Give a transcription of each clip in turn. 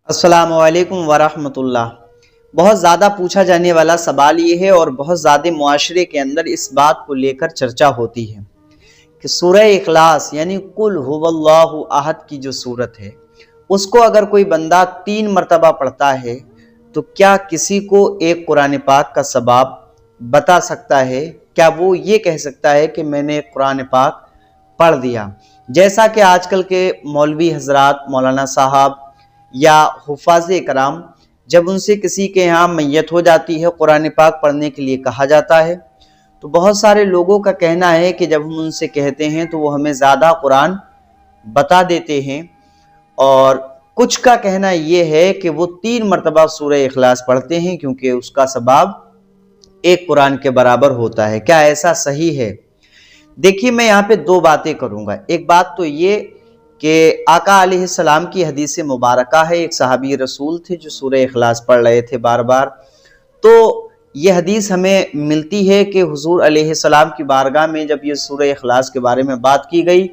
अस्सलामुअलैकुम वरहमतुल्लाह। बहुत ज़्यादा पूछा जाने वाला सवाल ये है और बहुत ज़्यादा मुआशरे के अंदर इस बात को लेकर चर्चा होती है कि सूरह इखलास यानी कुल हुवल्लाहु अहद की जो सूरत है उसको अगर कोई बंदा 3 मरतबा पढ़ता है तो क्या किसी को एक कुरान पाक का सवाब बता सकता है? क्या वो ये कह सकता है कि मैंने कुरान पाक पढ़ दिया? जैसा कि आजकल के मौलवी हजरात, मौलाना साहब या हुफ़ाज़ कराम, जब उनसे किसी के यहाँ मैयत हो जाती है, कुरान पाक पढ़ने के लिए कहा जाता है, तो बहुत सारे लोगों का कहना है कि जब हम उनसे कहते हैं तो वो हमें ज़्यादा कुरान बता देते हैं। और कुछ का कहना ये है कि वो 3 मरतबा सूरह इखलास पढ़ते हैं क्योंकि उसका सवाब एक कुरान के बराबर होता है। क्या ऐसा सही है? देखिए, मैं यहाँ पे 2 बातें करूँगा। एक बात तो ये कि आका अलैहिस्सलाम की हदीस मुबारका है, एक सहाबी रसूल थे जो सूरह इखलास पढ़ रहे थे बार बार। तो ये हदीस हमें मिलती है कि हुजूर अलैहिस्सलाम की बारगाह में जब ये सूरह इखलास के बारे में बात की गई,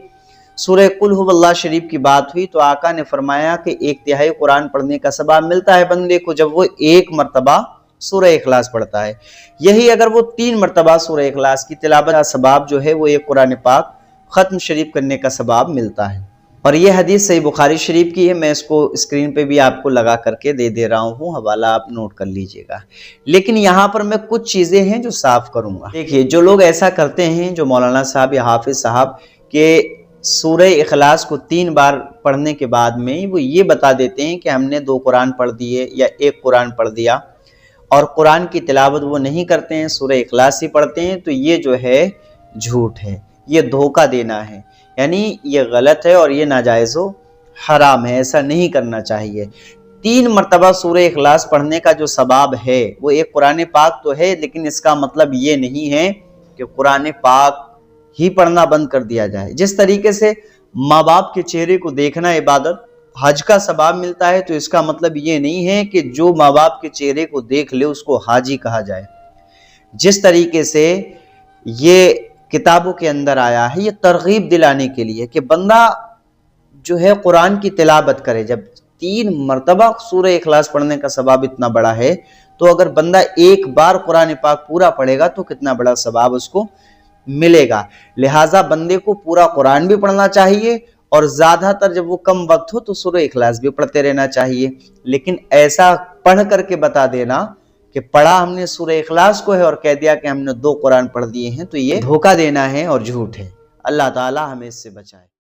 सूरह कुल हुवल्लाह शरीफ की बात हुई, तो आका ने फरमाया कि 1/3 कुरान पढ़ने का सवाब मिलता है बंदे को जब वो 1 मरतबा सूरह इखलास पढ़ता है। यही अगर वो 3 मरतबा सूरह इखलास की तिलावत का सवाब जो है वो एक कुरान पाक ख़त्म शरीफ करने का सवाब मिलता है। और ये हदीस सही बुखारी शरीफ की है। मैं इसको स्क्रीन पे भी आपको लगा करके दे रहा हूँ, हवाला आप नोट कर लीजिएगा। लेकिन यहाँ पर मैं कुछ चीज़ें हैं जो साफ करूँगा। देखिए, जो लोग ऐसा करते हैं, जो मौलाना साहब या हाफिज साहब के सूरह इखलास को 3 बार पढ़ने के बाद में वो ये बता देते हैं कि हमने 2 कुरान पढ़ दिए या 1 कुरान पढ़ दिया, और कुरान की तिलावत वो नहीं करते हैं, सूरह इखलास ही पढ़ते हैं, तो ये जो है झूठ है, ये धोखा देना है, यानी ये गलत है और ये नाजायज़ व हराम है। ऐसा नहीं करना चाहिए। 3 मरतबा सूरह इखलास पढ़ने का जो सवाब है वो एक कुरान पाक तो है, लेकिन इसका मतलब ये नहीं है कि कुरान पाक ही पढ़ना बंद कर दिया जाए। जिस तरीके से माँ बाप के चेहरे को देखना इबादत, हज का सवाब मिलता है, तो इसका मतलब ये नहीं है कि जो माँ बाप के चेहरे को देख ले उसको हाजी कहा जाए। जिस तरीके से ये किताबों के अंदर आया है, ये तरगीब दिलाने के लिए कि बंदा जो है कुरान की तिलावत करे। जब 3 मरतबा सूरह इखलास पढ़ने का सवाब इतना बड़ा है, तो अगर बंदा एक बार कुरान पाक पूरा पढ़ेगा तो कितना बड़ा सवाब उसको मिलेगा। लिहाजा बंदे को पूरा कुरान भी पढ़ना चाहिए और ज़्यादातर जब वो कम वक्त हो तो सूरह इखलास भी पढ़ते रहना चाहिए। लेकिन ऐसा पढ़ करके बता देना कि पढ़ा हमने सूरह इखलास को है और कह दिया कि हमने 2 कुरान पढ़ दिए हैं, तो ये धोखा देना है और झूठ है। अल्लाह ताला हमें इससे बचाए।